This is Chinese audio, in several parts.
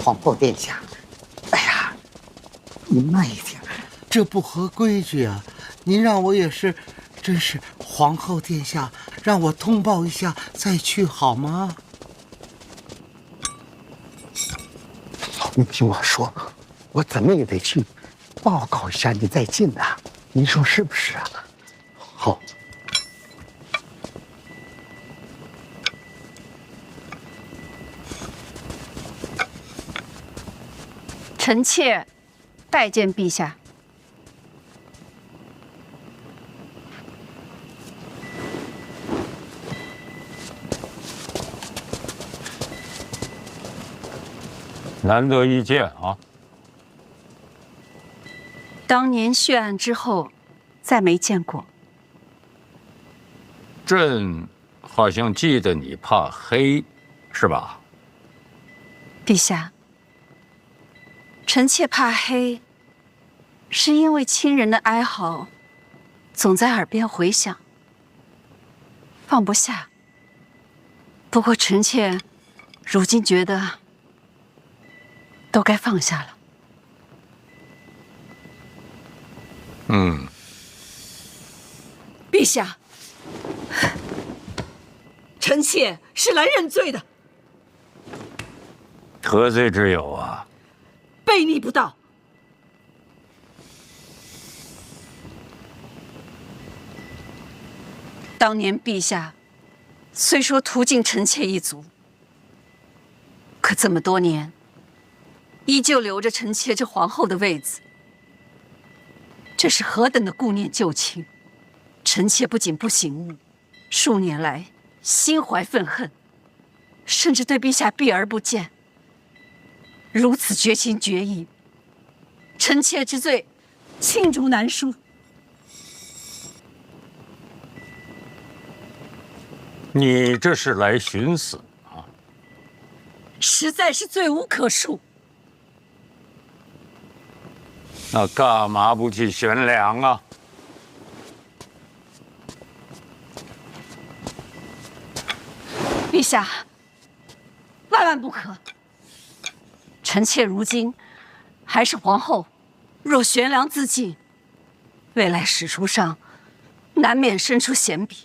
皇后殿下。哎呀，你慢一点，这不合规矩啊！您让我也是，真是皇后殿下，让我通报一下再去好吗？你听我说，我怎么也得去报告一下你再进呐，你说是不是啊？好。臣妾拜见陛下。难得一见啊！当年血案之后，再没见过。朕好像记得你怕黑，是吧？陛下，臣妾怕黑，是因为亲人的哀嚎总在耳边回响，放不下。不过臣妾如今觉得都该放下了。陛下，臣妾是来认罪的。何罪之有啊？悖逆不道。当年陛下虽说屠尽臣妾一族，可这么多年，依旧留着臣妾这皇后的位子，这是何等的顾念旧情！臣妾不仅不醒悟，数年来心怀愤恨，甚至对陛下避而不见。如此绝情绝义，臣妾之罪，罄竹难书。你这是来寻死啊？实在是罪无可恕。那干嘛不去悬梁啊？陛下，万万不可！臣妾如今还是皇后，若悬梁自尽，未来史书上难免生出险笔。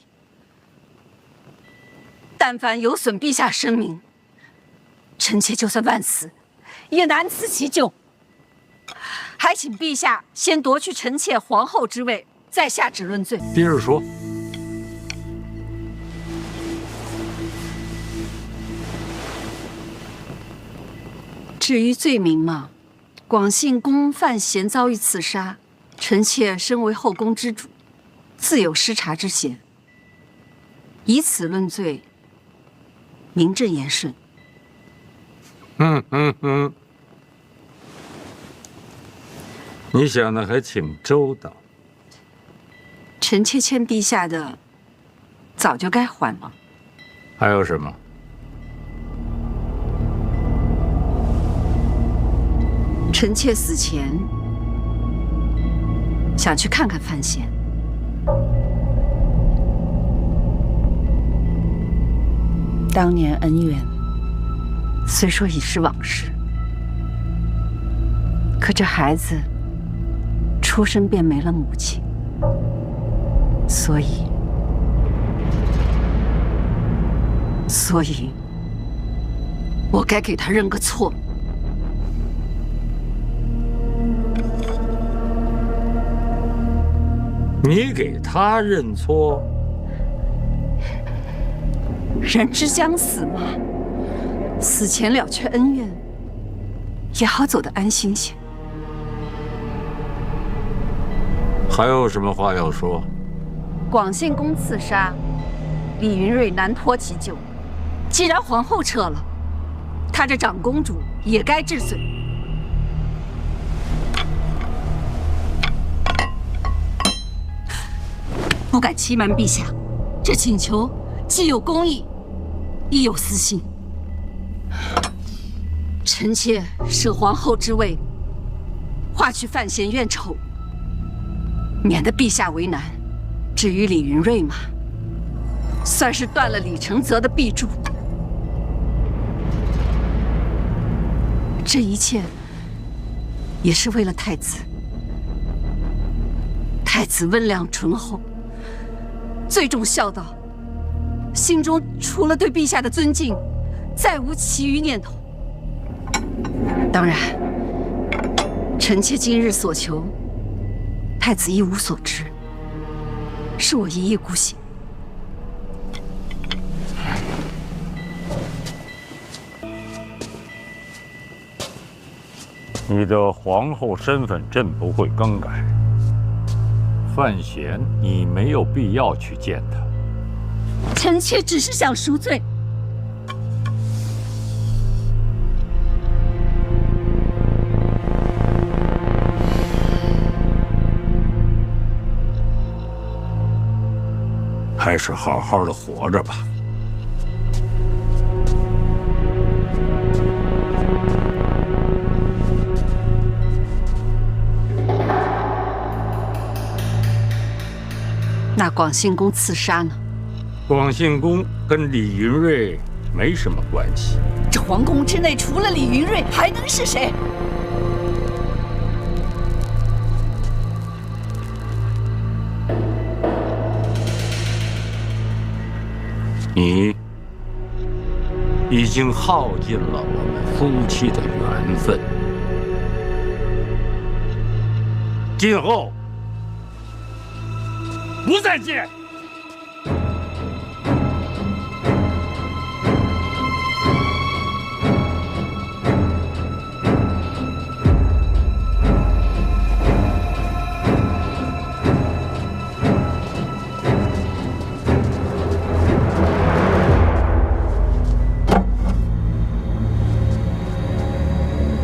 但凡有损陛下声名，臣妾就算万死，也难辞其咎。还请陛下先夺去臣妾皇后之位，再下旨论罪。接着说。至于罪名嘛，广信宫范闲遭遇刺杀，臣妾身为后宫之主，自有失察之嫌。以此论罪，名正言顺。你想的还挺周到。臣妾欠陛下的，早就该还了。还有什么？臣妾死前想去看看范闲。当年恩怨虽说已是往事，可这孩子出生便没了母亲，所以我该给他认个错。你给他认错？人之将死嘛，死前了却恩怨，也好走得安心些。还有什么话要说？广信宫刺杀，李云瑞难脱其咎。既然皇后撤了，她这长公主也该治罪。不敢欺瞒陛下，这请求既有公义，亦有私心。臣妾舍皇后之位，化去范闲怨仇，免得陛下为难。至于李云瑞嘛，算是断了李承泽的臂柱。这一切也是为了太子。太子温良醇厚，最重孝道，心中除了对陛下的尊敬，再无其余念头。当然，臣妾今日所求，太子一无所知，是我一意孤行。你的皇后身份朕不会更改。范闲，你没有必要去见他。臣妾只是想赎罪。还是好好的活着吧。那广信公刺杀呢？广信公跟李云瑞没什么关系。这皇宫之内除了李云瑞，还能是谁？你已经耗尽了我们夫妻的缘分，今后不再见。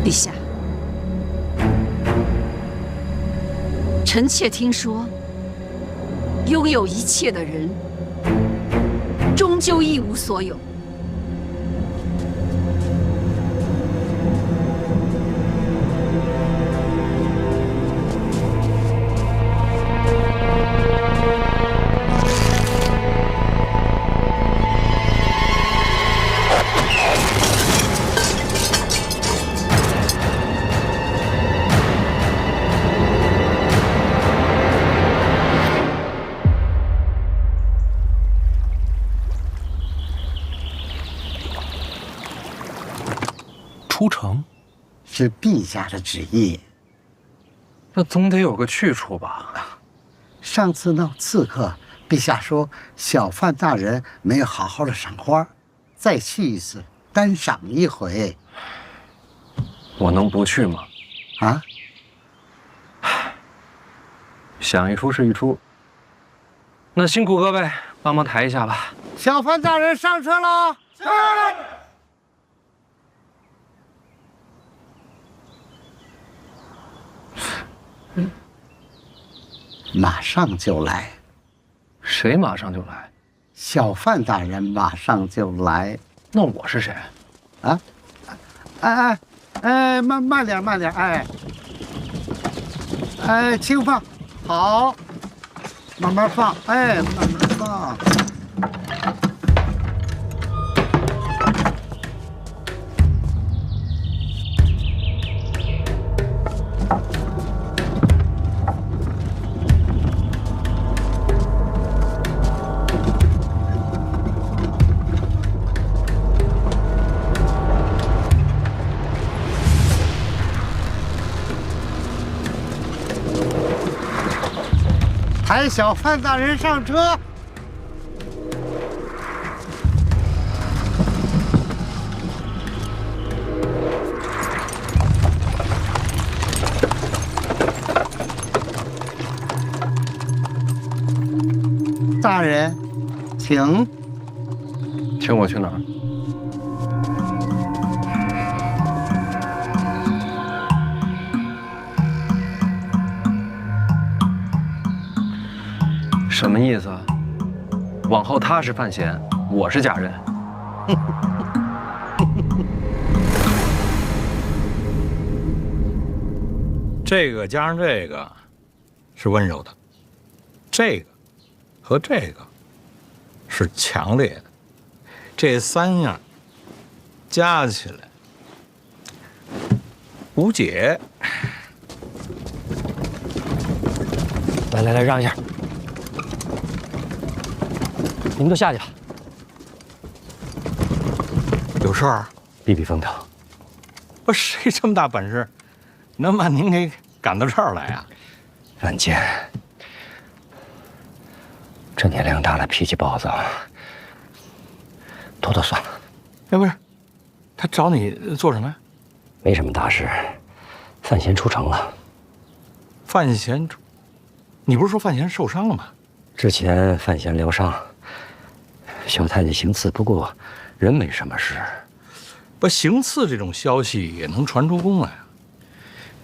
陛下，臣妾听说，拥有一切的人，终究一无所有。出城，是陛下的旨意。那总得有个去处吧？上次闹刺客，陛下说小范大人没有好好的赏花，再去一次，单赏一回。我能不去吗？啊？想一出是一出。那辛苦各位帮忙抬一下吧。小范大人上车了。是。马上就来。谁马上就来？小范大人马上就来。那我是谁？啊？慢点，轻放，好，慢慢放，慢慢放。抬小范大人上车。大人，请。请我去哪儿？什么意思啊？往后他是范闲，我是贾任。这个加上这个是温柔的，这个和这个是强烈的，这三样加起来无解。来，让一下，你们都下去吧，有事儿？避避风头。不，谁这么大本事，能把您给赶到这儿来啊？范建，这年龄大了，脾气暴躁，拖算了。哎，不是，他找你做什么呀？没什么大事，范闲出城了。范闲，你不是说范闲受伤了吗？之前范闲疗伤，小太监行刺，不过人没什么事。不，行刺这种消息也能传出宫来啊？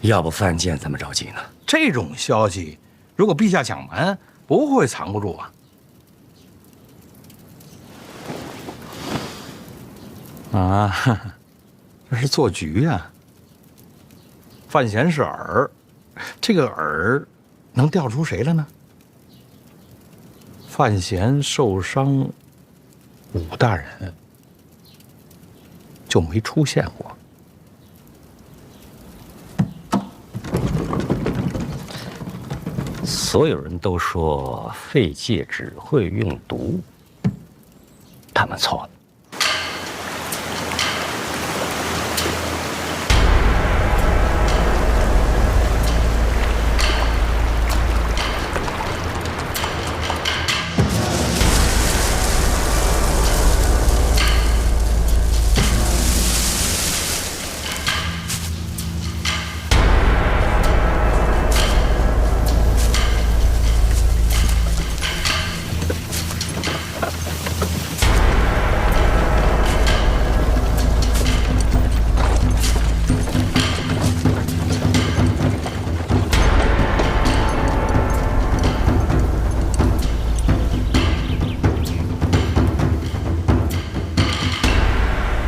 要不范建怎么着急呢？这种消息，如果陛下想瞒，不会藏不住啊。啊，这是做局呀。范闲是饵，这个饵能钓出谁来呢？范闲受伤，武大人就没出现过。所有人都说废介只会用毒，他们错了。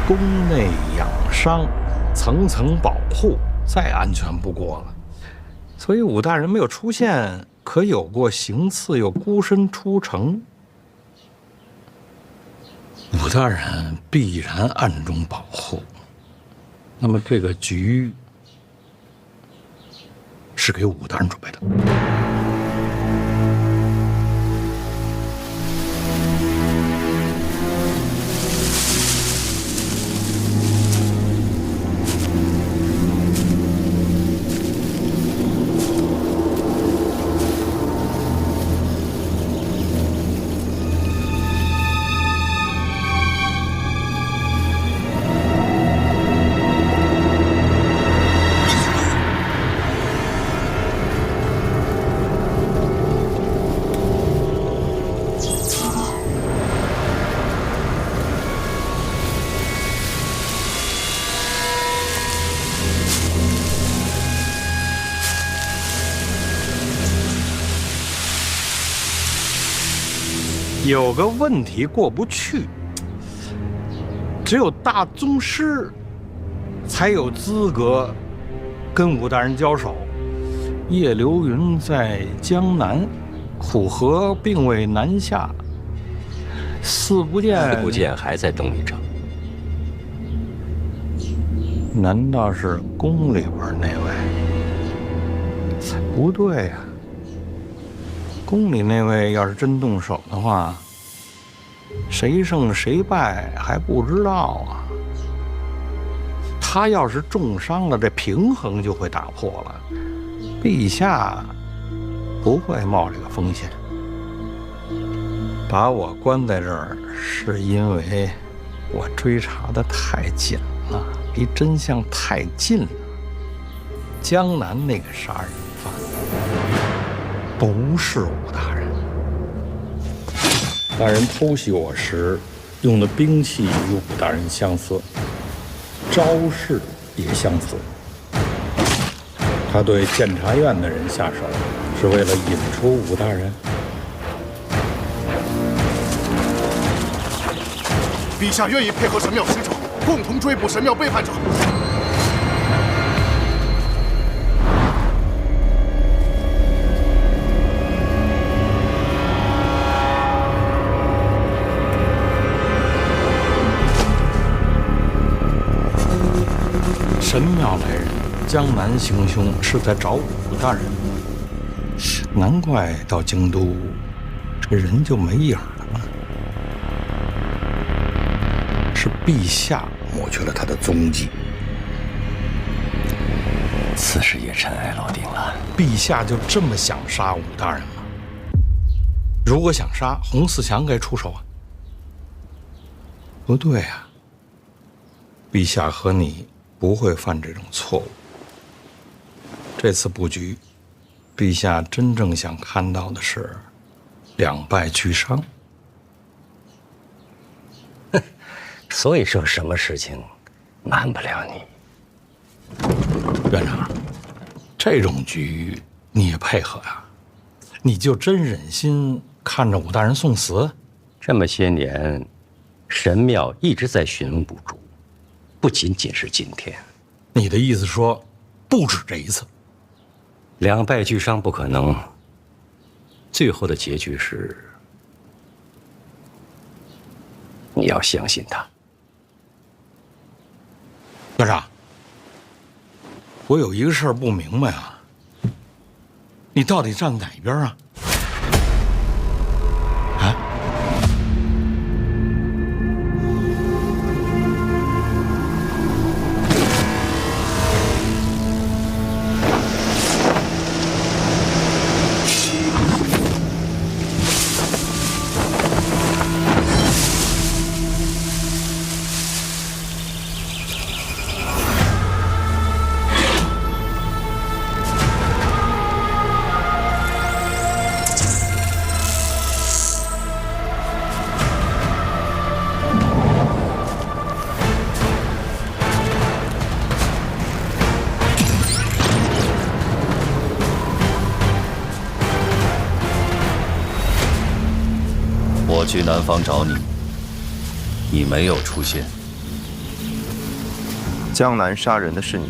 宫内养伤，层层保护，再安全不过了。所以武大人没有出现，可有过行刺又孤身出城。武大人必然暗中保护。那么这个局是给武大人准备的。有个问题过不去，只有大宗师才有资格跟武大人交手。叶流云在江南，虎河并未南下，四不见还在东夷城。难道是宫里边那位？不对呀、宫里那位要是真动手的话，谁胜谁败还不知道啊。他要是重伤了，这平衡就会打破了。陛下不会冒这个风险。把我关在这儿，是因为我追查的太紧了，离真相太近了。江南那个杀人犯不是武大人。大人偷袭我时用的兵器与武大人相似，招式也相似。他对监察院的人下手，是为了引出武大人。陛下愿意配合神庙使者，共同追捕神庙背叛者。神庙来人江南行凶是在找武大人，难怪到京都这人就没影了。是陛下抹去了他的踪迹。此事也尘埃落定了。陛下就这么想杀武大人吗？如果想杀，洪四强该出手啊。不对啊，陛下和你不会犯这种错误。这次布局，陛下真正想看到的是两败俱伤。所以说，什么事情瞒不了你。院长，这种局你也配合呀？你就真忍心看着武大人送死？这么些年，神庙一直在寻龙补竹，不仅仅是今天。你的意思说，不止这一次？两败俱伤不可能，最后的结局是，你要相信他。院长，我有一个事儿不明白啊，你到底站哪边啊？啊？我去南方找你，你没有出现。江南杀人的是你，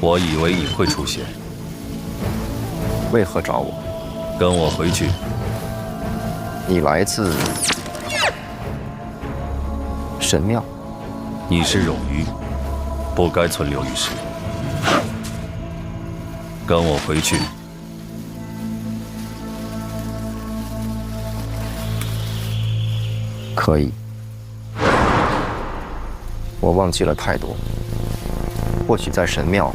我以为你会出现。为何找我？跟我回去。你来自神庙。你是冗余，不该存留于世。跟我回去。可以，我忘记了太多，或许在神庙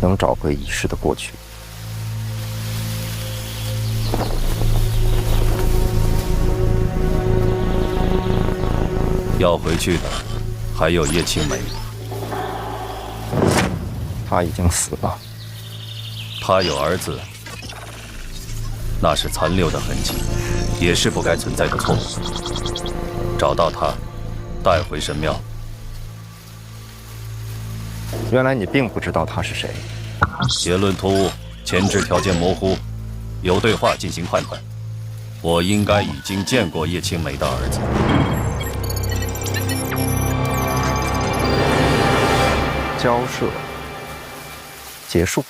能找回已逝的过去。要回去的还有叶青梅，她已经死了。她有儿子，那是残留的痕迹，也是不该存在的错误。找到他，带回神庙。原来你并不知道他是谁。结论突兀，前置条件模糊，由对话进行判断。我应该已经见过叶青梅的儿子。交涉结束。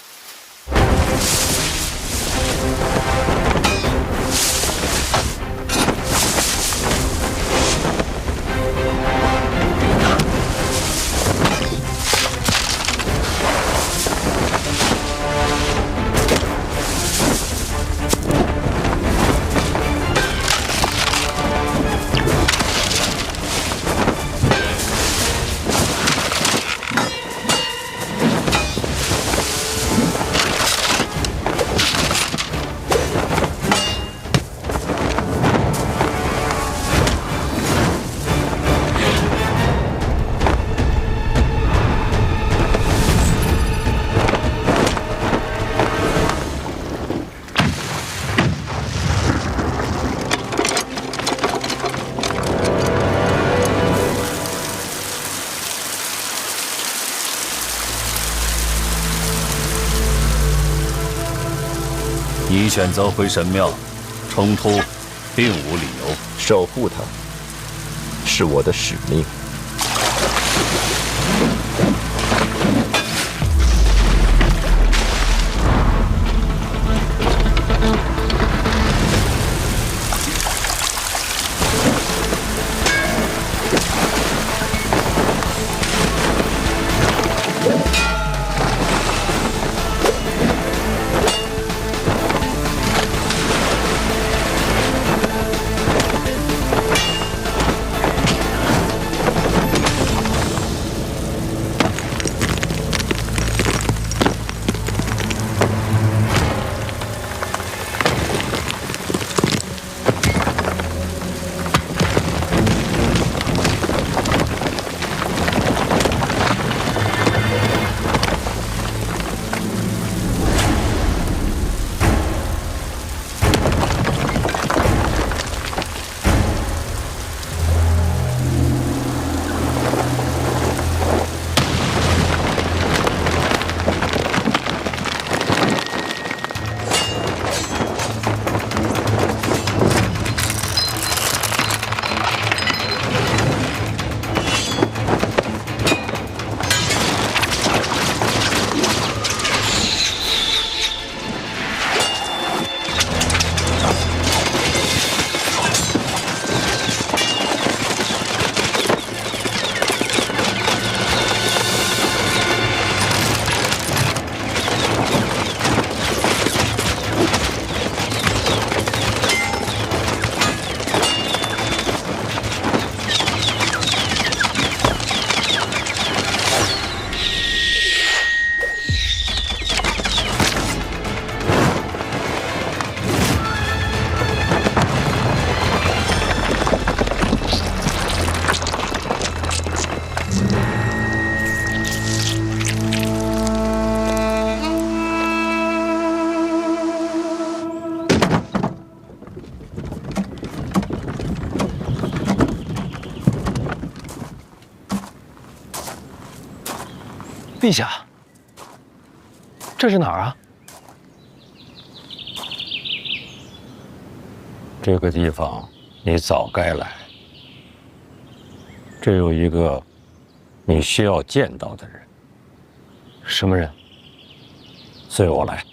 你选择回神庙，冲突并无理由。守护它是我的使命。陛下，这是哪儿啊？这个地方你早该来。这有一个你需要见到的人。什么人？随我来。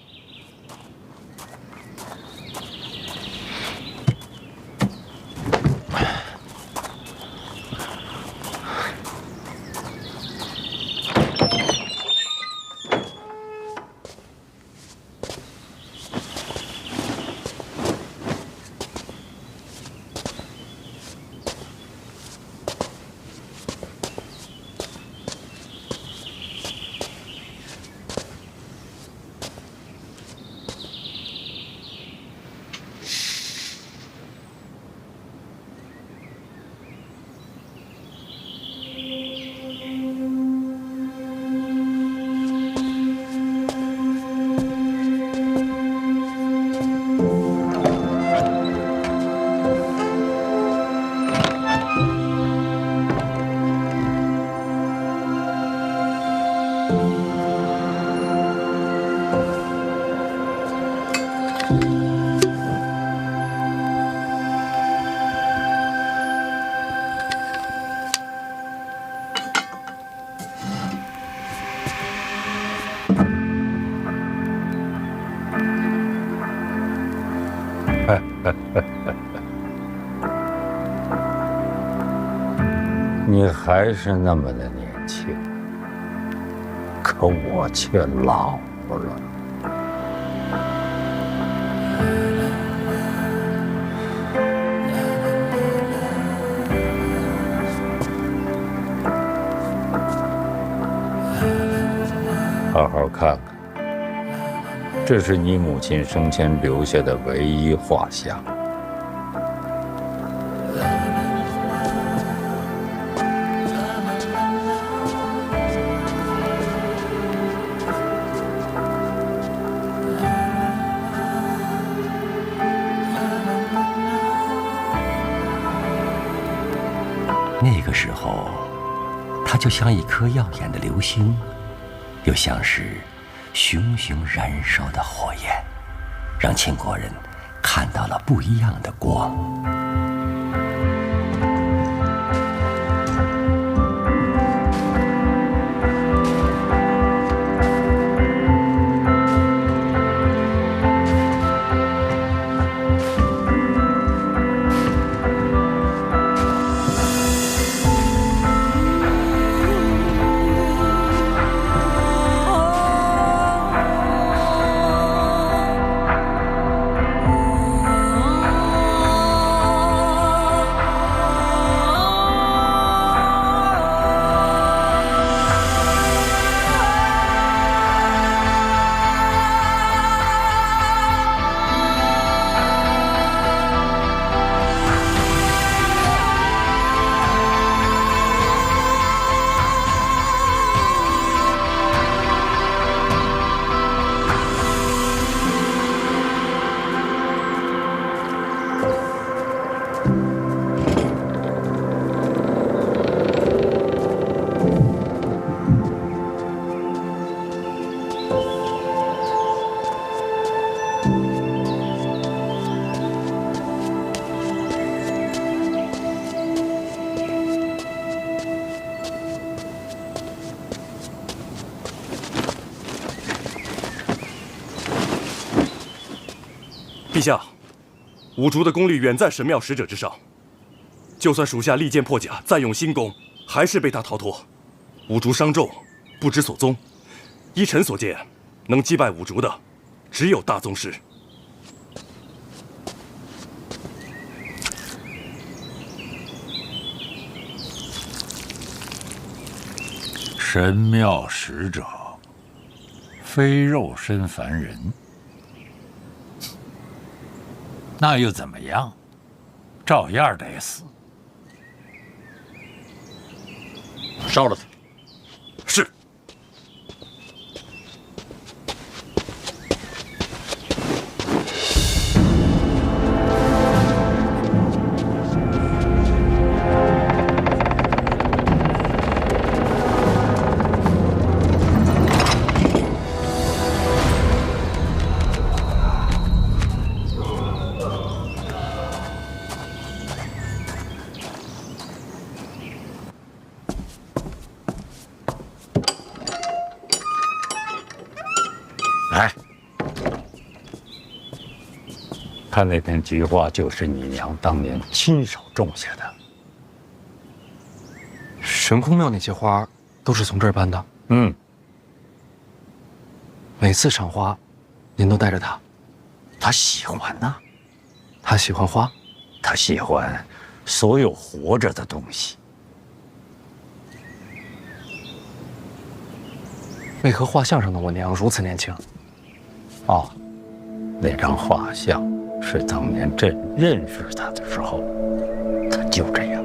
你还是那么的年轻，可我却老了。好好看看，这是你母亲生前留下的唯一画像。那个时候，它就像一颗耀眼的流星，又像是熊熊燃烧的火焰，让秦国人看到了不一样的光。陛下，五竹的功力远在神庙使者之上，就算属下利剑破甲，再用新功，还是被他逃脱。五竹伤重，不知所踪。依臣所见，能击败五竹的，只有大宗师。神庙使者，非肉身凡人。那又怎么样？照样得死。烧了他。是。看那片菊花就是你娘当年亲手种下的。悬空庙那些花都是从这儿搬的。嗯，每次赏花，您都带着它。他喜欢呐，他喜欢花，他喜欢所有活着的东西。为何画像上的我娘如此年轻？哦，那张画像是当年朕认识他的时候，他就这样。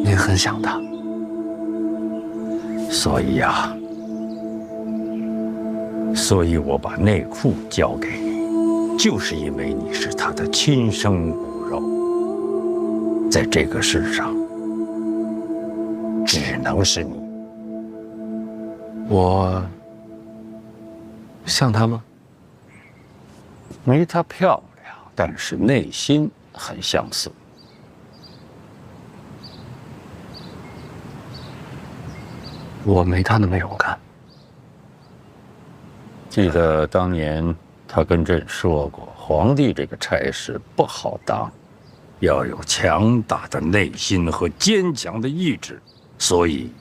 您很想他，所以呀，所以我把内裤交给你，就是因为你是他的亲生骨肉，在这个世上，只能是你。我像她吗？没她漂亮，但是内心很相似。我没她那么勇敢。记得当年他跟朕说过，皇帝这个差事不好当，要有强大的内心和坚强的意志，所以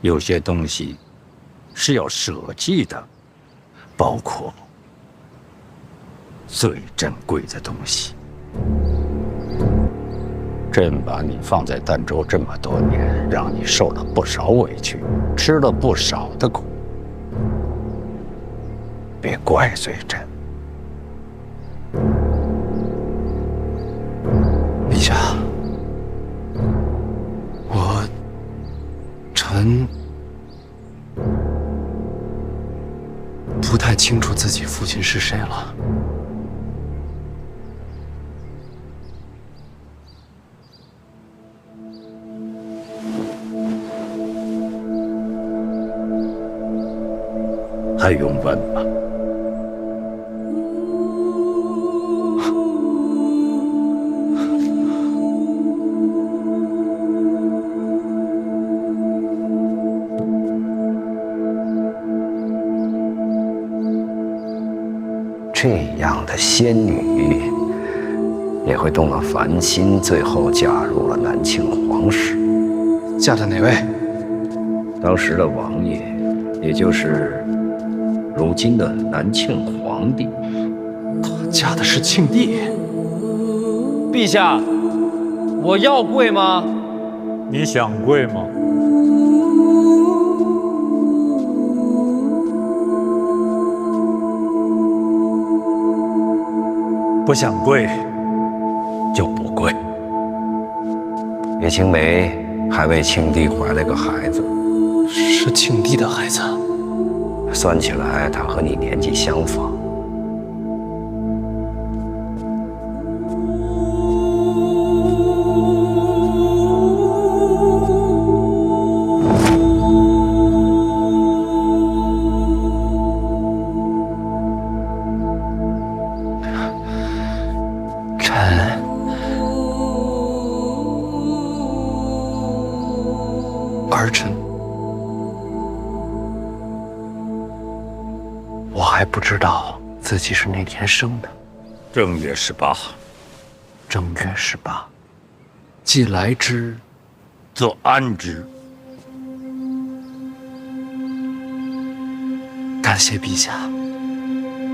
有些东西是要舍弃的，包括最珍贵的东西。朕把你放在儋州这么多年，让你受了不少委屈，吃了不少的苦，别怪罪朕。陛下，臣不太清楚自己父亲是谁了。还用问吗？这样的仙女也会动了凡心，最后嫁入了南庆皇室。嫁的哪位？当时的王爷，也就是如今的南庆皇帝。嫁的是庆帝。陛下，我要跪吗？你想跪吗？不想跪，就不跪。叶青梅还为庆帝怀了个孩子，是庆帝的孩子。算起来，他和你年纪相仿。儿臣，我还不知道自己是哪天生的。正月18。正月18，既来之，则安之。感谢陛下，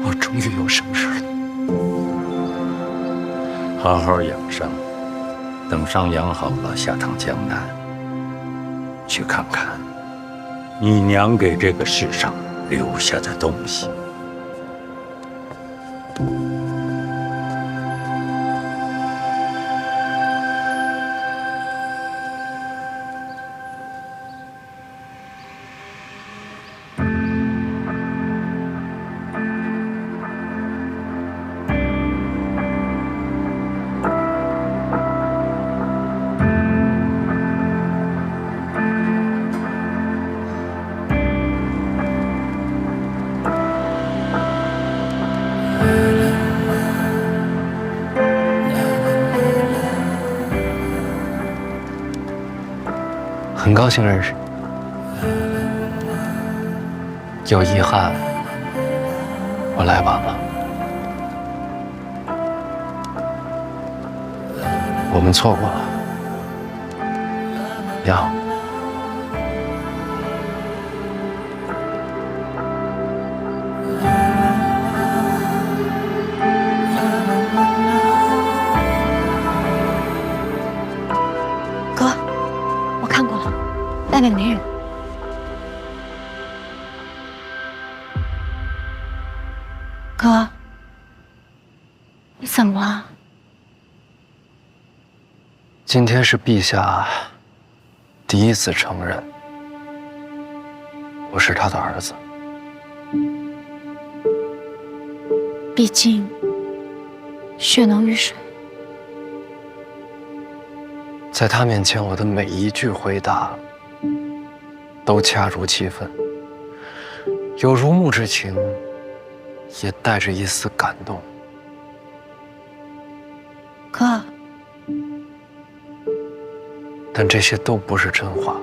我终于有生日了。好好养伤，等伤养好了，下趟江南，去看看你娘给这个世上留下的东西。很高兴认识你。有遗憾，我来晚了。我们错过了，娘。哥，我看过了，外面没人。哥，你怎么了？今天是陛下第一次承认我是他的儿子。毕竟血浓于水，在他面前，我的每一句回答都恰如其分，有如沐之情，也带着一丝感动。哥，但这些都不是真话。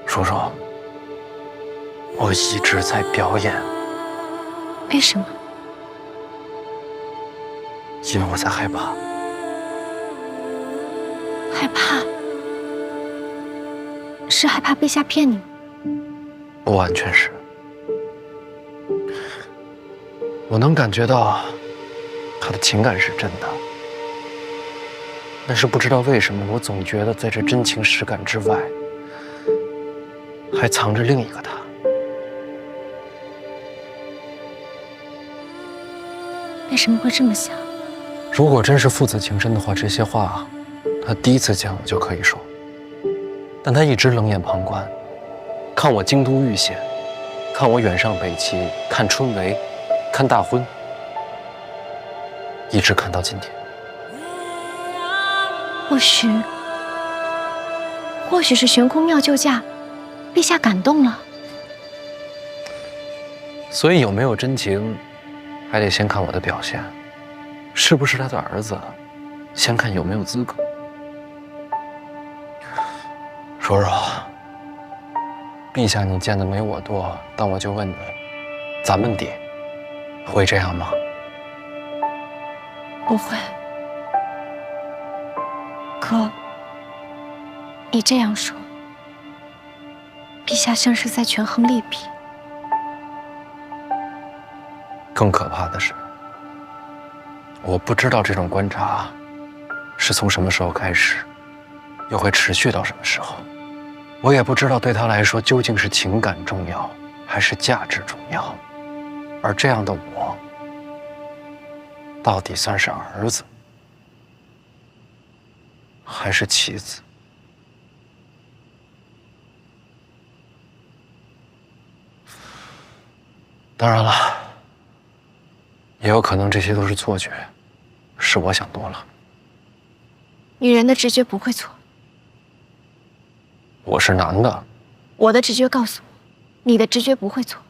叔叔，我一直在表演。为什么？因为我在害怕。害怕？是害怕陛下骗你吗？不完全是。我能感觉到他的情感是真的，但是不知道为什么，我总觉得在这真情实感之外，还藏着另一个他。为什么会这么想？如果真是父子情深的话，这些话他第一次见我就可以说，但他一直冷眼旁观，看我京都遇险，看我远上北齐，看春闱，看大婚，一直看到今天。或许是悬空庙救驾，陛下感动了。所以有没有真情，还得先看我的表现，是不是他的儿子，先看有没有资格。叔叔，陛下你见的没我多，但我就问你，咱们爹会这样吗？不会。哥，你这样说，陛下像是在权衡利弊。更可怕的是，我不知道这种观察是从什么时候开始，又会持续到什么时候。我也不知道对他来说究竟是情感重要，还是价值重要。而这样的我，到底算是儿子，还是棋子？当然了，也有可能这些都是错觉，是我想多了。女人的直觉不会错。我是男的，我的直觉告诉我，你的直觉不会错。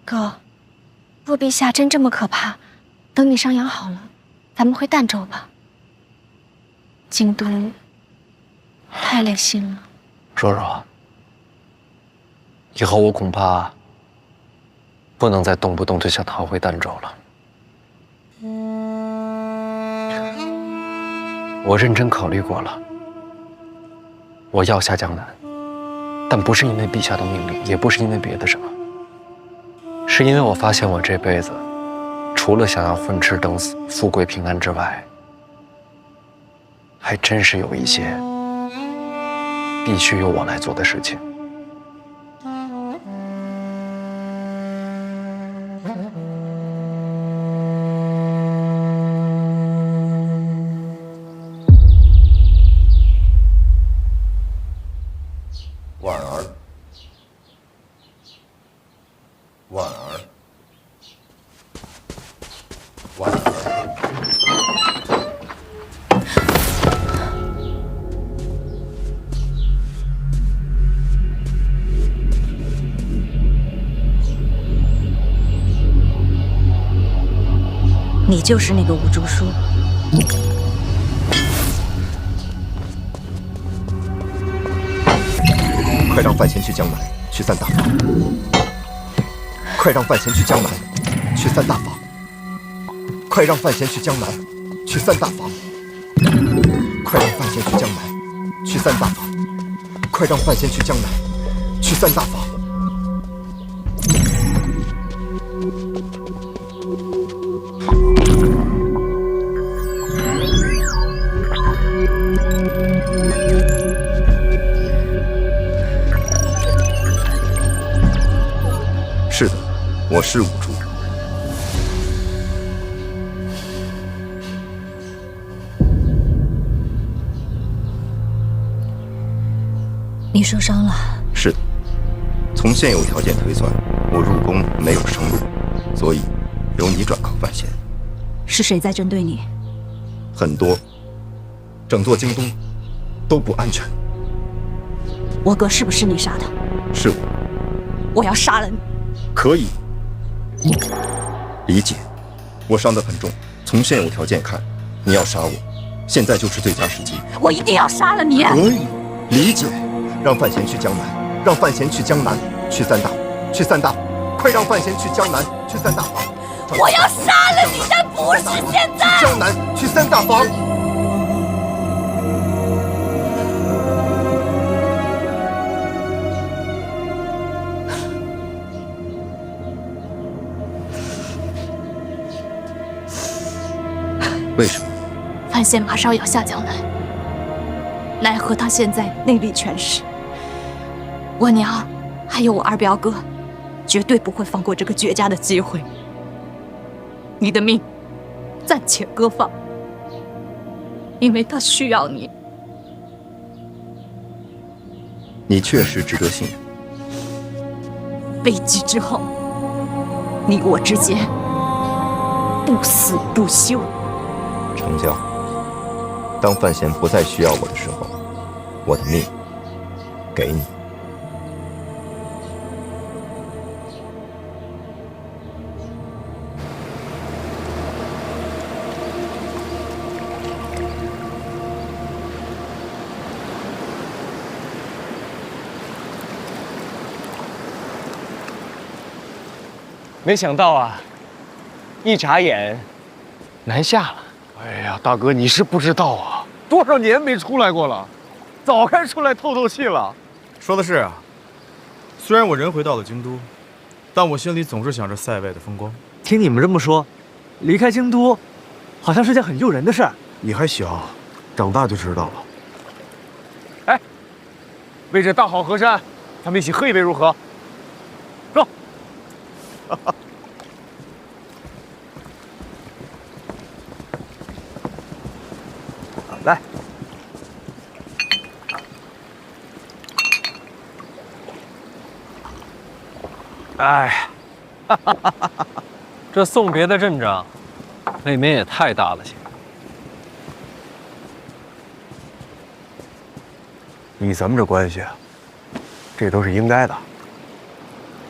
哥，若陛下真这么可怕，等你伤养好了，咱们回儋州吧。京都太累心了。叔叔，以后我恐怕不能再动不动就想逃回儋州了。我认真考虑过了，我要下江南，但不是因为陛下的命令，也不是因为别的什么，是因为我发现我这辈子除了想要混吃等死、富贵平安之外，还真是有一些必须由我来做的事情。婉儿，婉儿，婉儿。你就是那个吴竹书。快让范闲去江南，驱散大法。快让范闲去江南，驱散大法。快让范闲去江南，驱散大法。快让范闲去江南，驱散大法。快让范闲去江南，驱散大法。是的，我是五竹。你受伤了？是的，从现有条件推算，我入宫没有生路，所以由你转靠范闲。是谁在针对你？很多，整座京都都不安全。我哥是不是你杀的？是我。我要杀了你。可以，理解。我伤得很重，从现有条件看，你要杀我，现在就是最佳时机。我一定要杀了你。可以，理解。让范闲去江南，让范闲去江南，驱散大，驱散大，快让范闲去江南，驱散大法。我要杀了你，但不是现在。去江南，驱散大法。为什么？范闲马上要下江南，奈何他现在内力全失，我娘还有我二表哥，绝对不会放过这个绝佳的机会。你的命暂且搁放，因为他需要你。你确实值得信任。危机之后，你我之间不死不休。成交。当范闲不再需要我的时候，我的命给你。没想到啊，一眨眼，南下了。哎呀，大哥，你是不知道啊，多少年没出来过了，早该出来透透气了。说的是啊，虽然我人回到了京都，但我心里总是想着塞外的风光。听你们这么说，离开京都，好像是件很诱人的事儿。你还小，长大就知道了。哎，为这大好河山，咱们一起喝一杯如何？走。来，哎，这送别的阵仗，未免也太大了些。以咱们这关系，这都是应该的。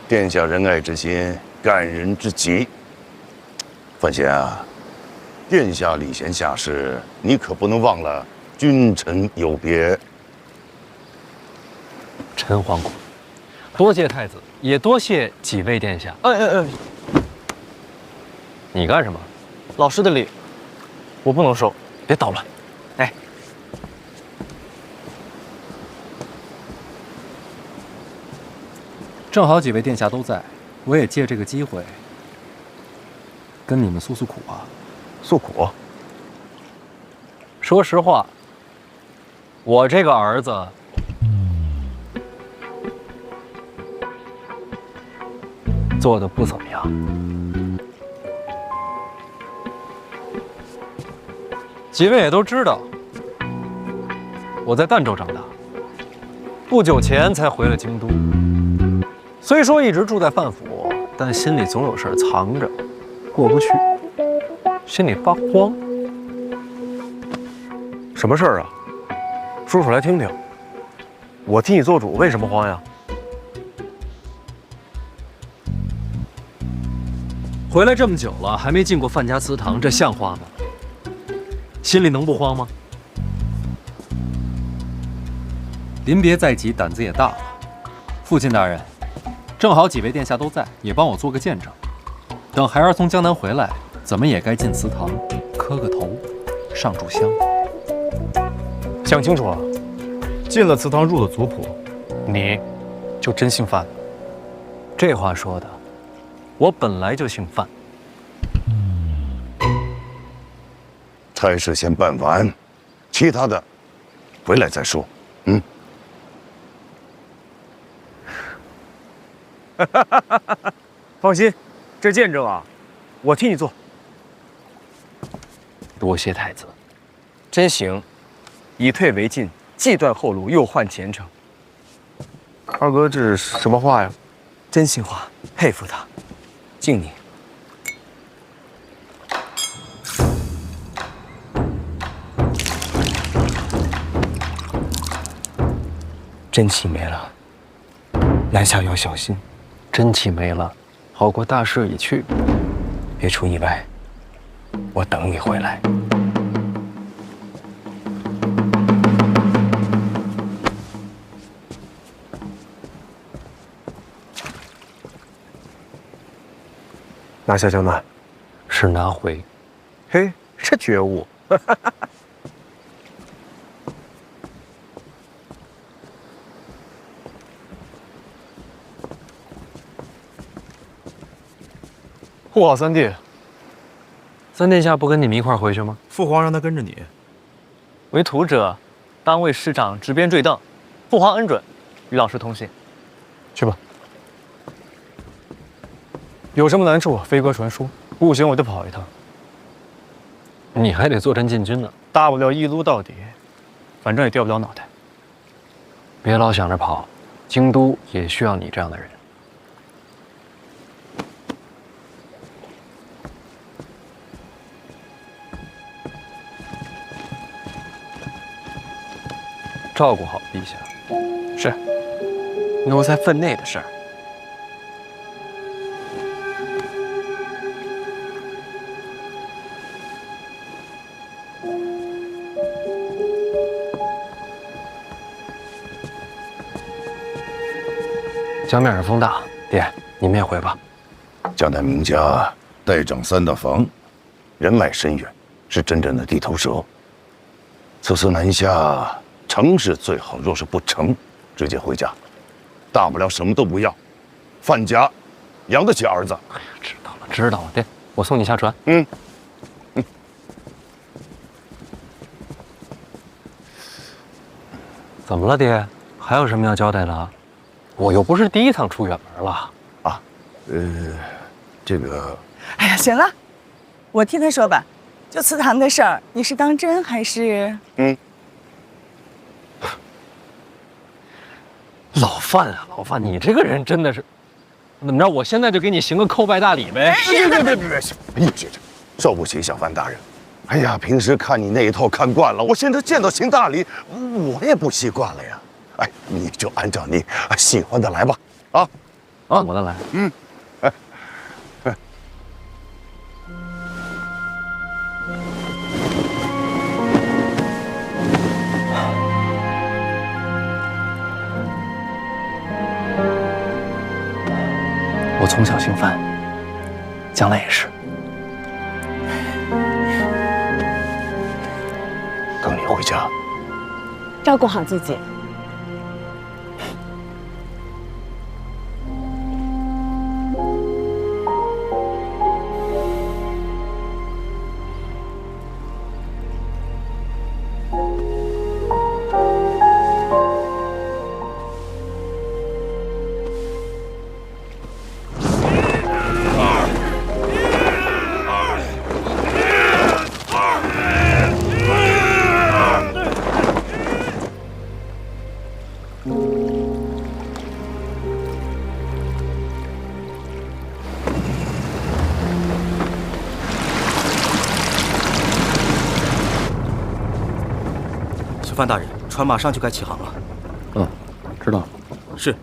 殿下仁爱之心，感人之极。范闲啊，殿下礼贤下士，你可不能忘了君臣有别。陈皇姑，多谢太子，也多谢几位殿下。你干什么？老师的礼，我不能收。别捣乱。哎，正好几位殿下都在，我也借这个机会跟你们诉诉苦啊。诉苦？说实话，我这个儿子做的不怎么样。几位也都知道，我在儋州长大，不久前才回了京都。虽说一直住在范府，但心里总有事儿藏着，过不去，心里发慌。什么事儿啊？说出来听听。我替你做主，为什么慌呀？回来这么久了，还没进过范家祠堂，这像话吗？心里能不慌吗？临别在即，胆子也大了，父亲大人，正好几位殿下都在，也帮我做个见证。等孩儿从江南回来，怎么也该进祠堂，磕个头，上炷香。想清楚了，进了祠堂，入了族谱，你就真姓范了。这话说的，我本来就姓范。差事先办完，其他的回来再说。嗯。放心，这见证啊，我替你做。多谢太子。真行，以退为进，既断后路，又换前程。二哥，这是什么话呀？真心话，佩服他，敬你。真气没了，南下要小心。真气没了，好过大势已去。别出意外，我等你回来。拿下江南，是拿回。嘿，这觉悟。护好三弟。三殿下不跟你们一块儿回去吗？父皇让他跟着你。为徒者，当为师长执鞭坠镫。父皇恩准，与老师同行。去吧。有什么难处，飞鸽传书，不行我就跑一趟。你还得坐镇禁军呢。大不了一撸到底，反正也掉不了脑袋。别老想着跑，京都也需要你这样的人。照顾好陛下。是。奴才分内的事儿。江面上风大，爹，你们也回吧。江南名家代掌三大房，人脉深远，是真正的地头蛇。此次南下，成是最好，若是不成，直接回家，大不了什么都不要。范家养得起儿子。哎呀，知道了，爹，我送你下船。嗯。怎么了，爹？还有什么要交代的？我又不是第一趟出远门了。啊，这个……哎呀，行了，我替他说吧。就祠堂的事儿，你是当真还是……老范啊，老范，你这个人真的是……怎么着？我现在就给你行个叩拜大礼呗？别！哎呀，受不起小范大人。哎呀，平时看你那一套看惯了，我现在见到行大礼，我也不习惯了呀。哎，你就按照你喜欢的来吧。啊，我的来。我从小姓范，将来也是。等你回家，照顾好自己。范大人，船马上就该起航了。知道了。是。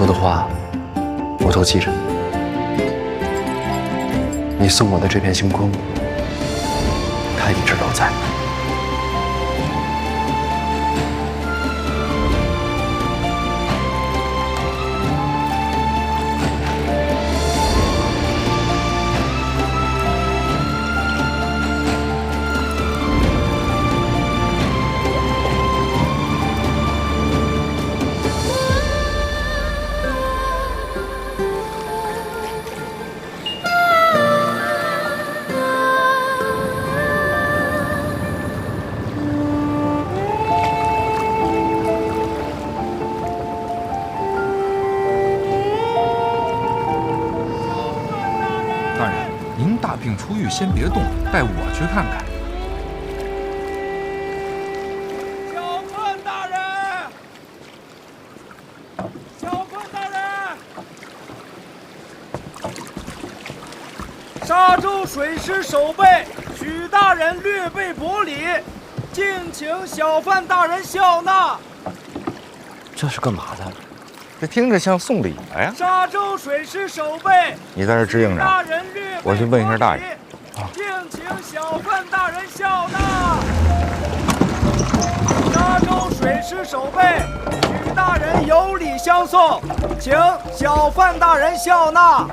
说的话，我都记着。你送我的这片星空，它一直都在。大人，您大病初愈，先别动，带我去看看。小坤大人，小坤大人，沙洲水师守备许大人略备薄礼，敬请小范大人笑纳。这是干嘛的？这听着像送礼的呀。沙洲水师守备，你在这支应着，我去问一下大人。敬请小范大人笑纳。沙洲水师守备，许大人有礼相送，请小范大人笑纳。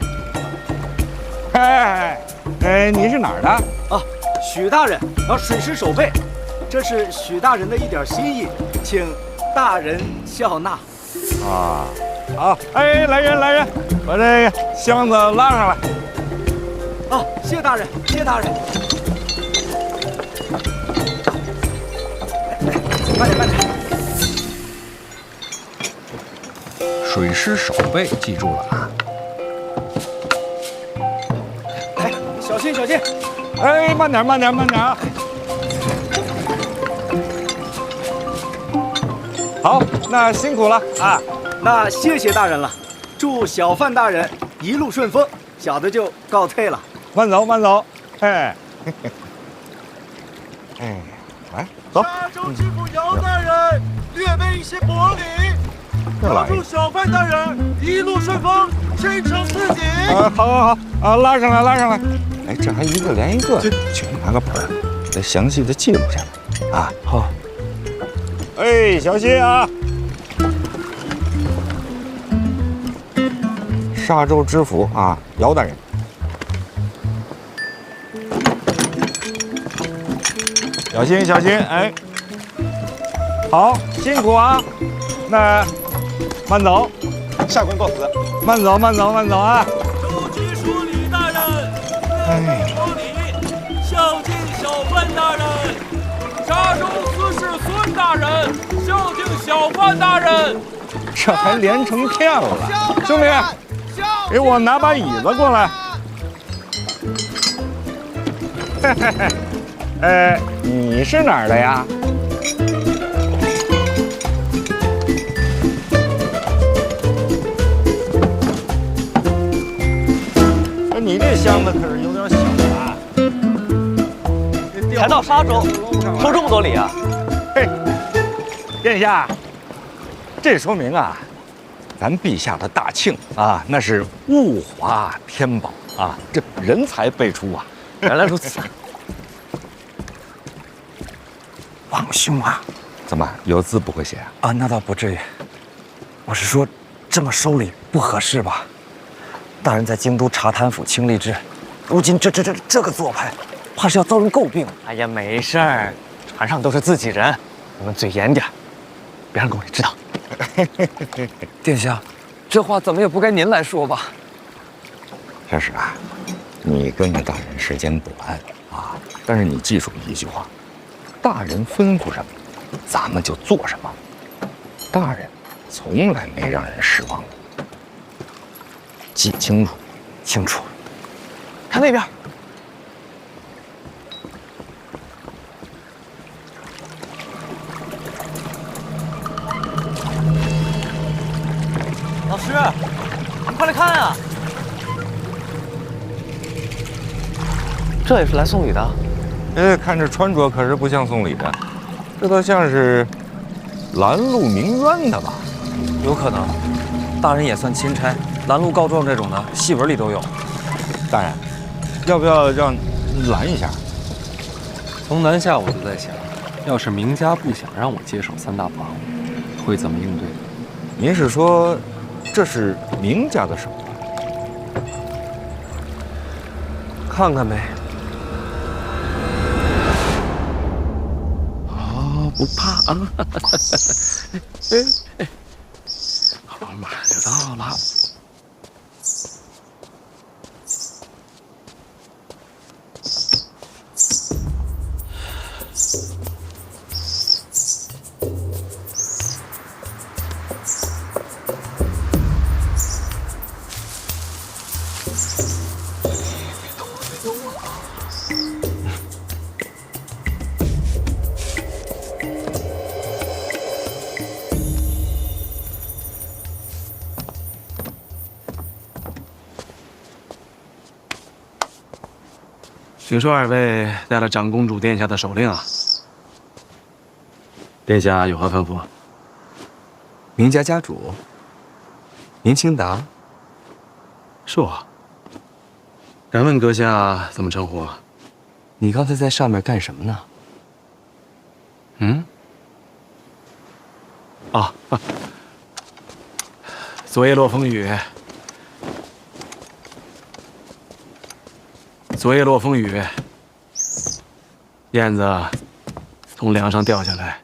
你是哪儿的？啊，许大人，水师守备，这是许大人的一点心意，请大人笑纳。啊，好，来人，把这个箱子拉上来。啊，谢大人，谢大人。慢点。水师守备，记住了啊。小心！慢点啊！好，那辛苦了啊！那谢谢大人了，祝小范大人一路顺风，小的就告退了。慢走，来，走。沙洲知府姚大人略备一些薄礼，祝小范大人一路顺风，生成自己。好啊，拉上来。哎，这还一个连一个的，去拿个本儿，给它详细的记录下来啊。好。小心啊！沙洲知府啊，姚大人。小心！哎，好，辛苦啊！那慢走，下官告辞。慢走啊！州局署李大人，说礼，孝敬小范大人。沙洲司事孙大人，孝敬小范大人。这还连成片了，兄弟，给我拿把椅子过来。你是哪儿的呀？你这箱子可是有点小啊！才到沙洲，收这么多礼啊？嘿，殿下，这说明啊，咱陛下的大庆啊，那是物华天宝啊，这人才辈出啊！原来如此。王兄啊，怎么有字不会写啊？那倒不至于。我是说，这么收礼不合适吧？大人在京都查贪腐清吏治，如今这个做派，怕是要遭人诟病。哎呀，没事儿，船上都是自己人，你们嘴严点，别让宫里知道。殿下，这话怎么也不该您来说吧？这是啊，你跟着大人时间短啊，但是你记住一句话。大人吩咐什么，咱们就做什么。大人从来没让人失望过，记清楚。清楚。看那边。老师，你快来看啊！这也是来送礼的。看这穿着可是不像送礼的，这倒像是拦路鸣冤的吧？有可能。大人也算钦差，拦路告状这种的，戏文里都有。大人，要不要让拦一下？从南下我就在想，要是明家不想让我接手三大房，会怎么应对？您是说，这是明家的手？看看呗。哦，不怕啊！好，马上就到了。听说二位带了长公主殿下的手令啊？殿下有何吩咐？明家家主明清达，是我。敢问阁下怎么称呼？你刚才在上面干什么呢？嗯？啊，昨夜落风雨。昨夜落风雨，燕子从梁上掉下来，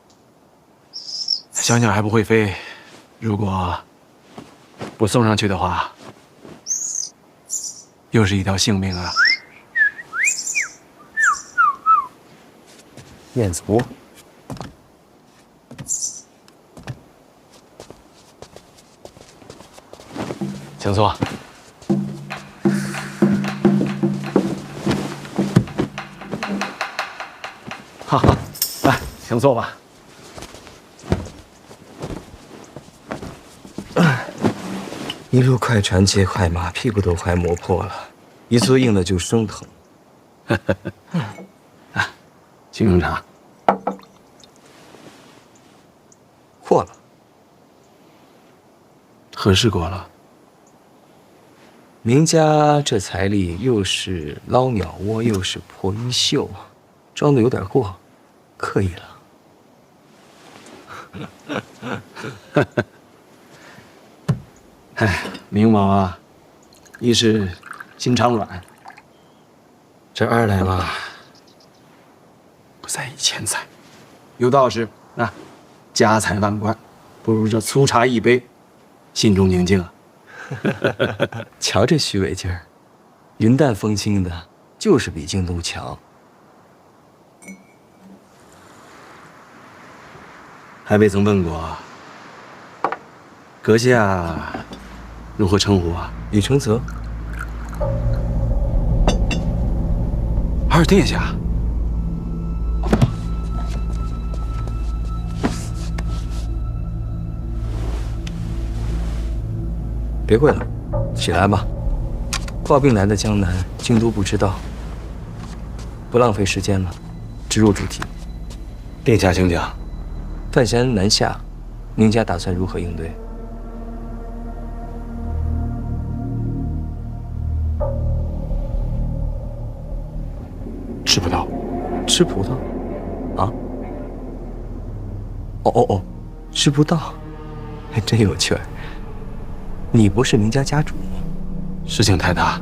想想还不会飞。如果不送上去的话，又是一条性命啊！燕子窝，请坐。哈哈，来，请坐吧。一路快船接快马，屁股都快磨破了，一坐硬了就生疼。请用茶。过了。何事过了？明家这财力又是捞鸟窝，又是破衣袖，装的有点过，刻意了。哎，明王啊，一是心肠软，这二来嘛，不在意钱财。有道是啊，家财万贯，不如这粗茶一杯，心中宁静啊。瞧这虚伪劲儿，云淡风轻的，就是比京都强。还未曾问过，阁下如何称呼啊？李承泽。二殿下。别跪了，起来吧。抱病来的江南，京都不知道，不浪费时间了，直入主题。殿下请讲。范闲南下，宁家打算如何应对？吃葡萄。吃葡萄？啊？哦，吃不到，还真有趣儿。你不是明家家主吗？事情太大，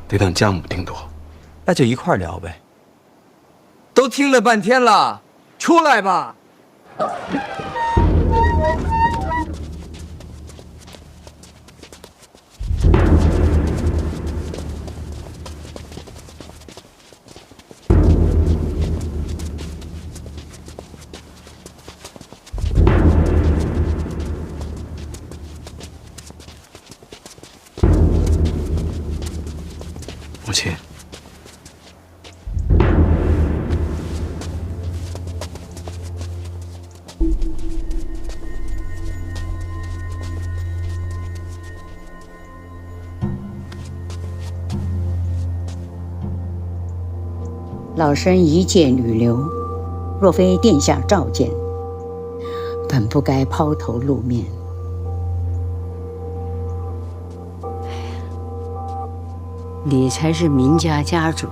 得等将母定夺。那就一块儿聊呗。都听了半天了，出来吧。母亲，老身一介女流，若非殿下召见，本不该抛头露面。你才是明家家主，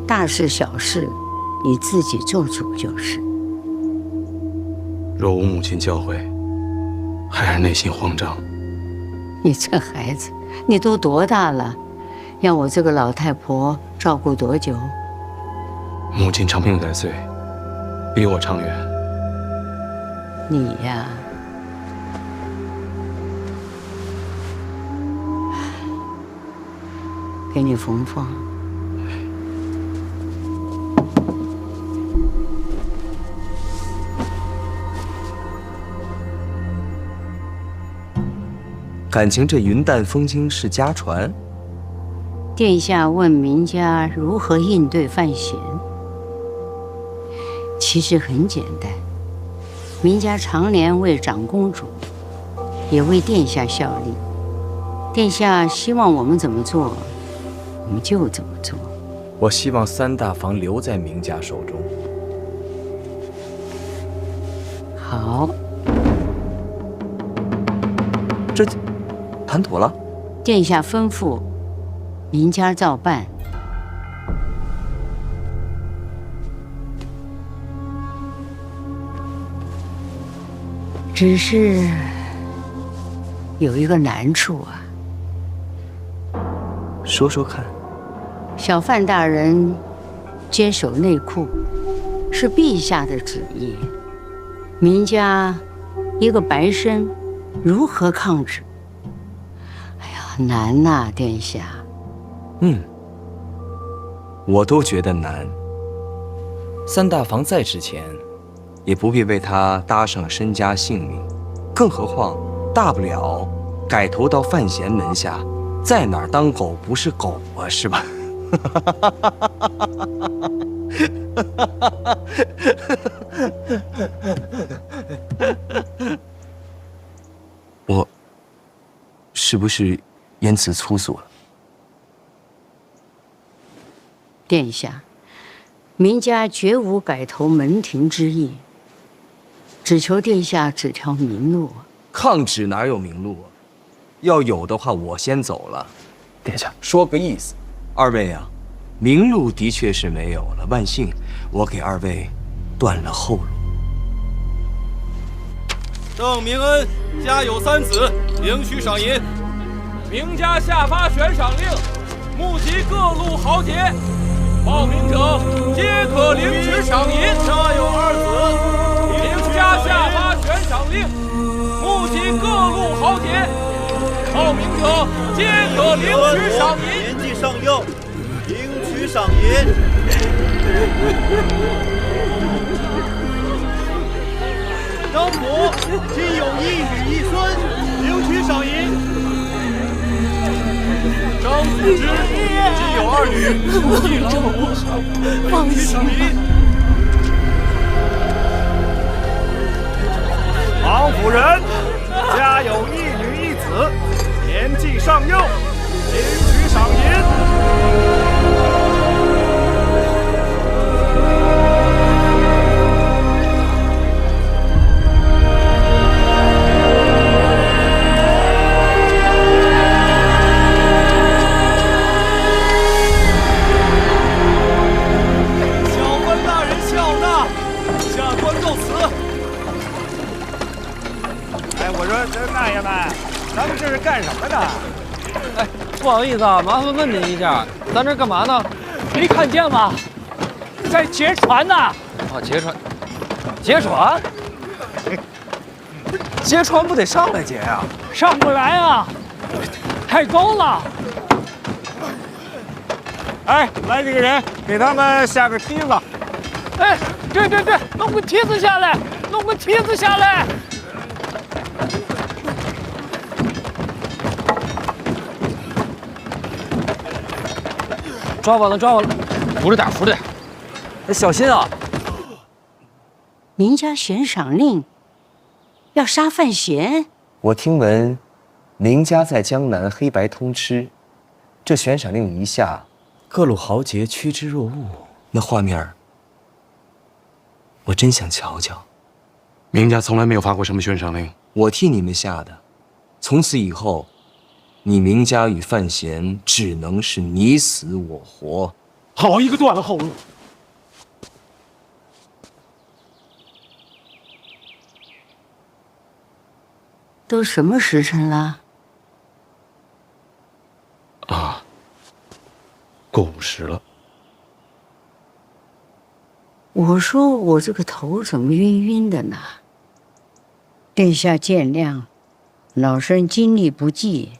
大事小事你自己做主就是。若无母亲教诲，孩儿内心慌张。你这孩子，你都多大了？让我这个老太婆照顾多久？母亲长命百岁，比我长远。你呀，给你缝缝。感情这云淡风轻是家传。殿下问明家如何应对范闲，其实很简单。明家常年为长公主，也为殿下效力。殿下希望我们怎么做，我们就怎么做。我希望三大房留在明家手中。好，这谈妥了。殿下吩咐，明家照办。只是有一个难处啊。说说看。小范大人坚守内库，是陛下的旨意。明家一个白身，如何抗旨？哎呀，难呐，殿下。我都觉得难。三大房再值钱，也不必为他搭上了身家性命，更何况大不了改投到范闲门下，在哪儿当狗不是狗啊，是吧？我是不是言辞粗俗了？殿下，明家绝无改投门庭之意，只求殿下指条明路。抗旨哪有明路啊？要有的话，我先走了。殿下，说个意思。二位啊，明路的确是没有了，万幸我给二位断了后路。郑明恩家有3子，领取赏银。明家下发悬赏令，募集各路豪杰，报名者皆可领取赏银。家有2子，明家下发悬赏令，募集各路豪杰，报名者皆可领取赏银。年纪尚幼，领取赏银。张普今有1女1孙，领取赏银。张辅之今有2女，1郎5，领取赏银。王夫人家有1女1子，年纪尚幼，领取赏银。大爷们，咱们这是干什么呢？哎，不好意思啊，麻烦问您一下，咱这干嘛呢？没看见吗？在劫船呢。啊，劫船？劫船？劫船不得上来劫呀？上不来啊，太高了。哎，来几个人，给他们下个梯子。哎，对，弄个梯子下来，弄个梯子下来。抓稳了，扶着点，哎，小心啊！明家悬赏令要杀范闲。我听闻，明家在江南黑白通吃，这悬赏令一下，各路豪杰趋之若鹜，那画面我真想瞧瞧。明家从来没有发过什么悬赏令，我替你们下的。从此以后，你明家与范闲只能是你死我活。好一个断了后路！都什么时辰了？啊，过午时了。我说我这个头怎么晕晕的呢？殿下见谅，老身精力不济，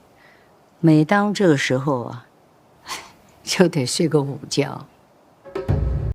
每当这个时候啊，就得睡个午觉。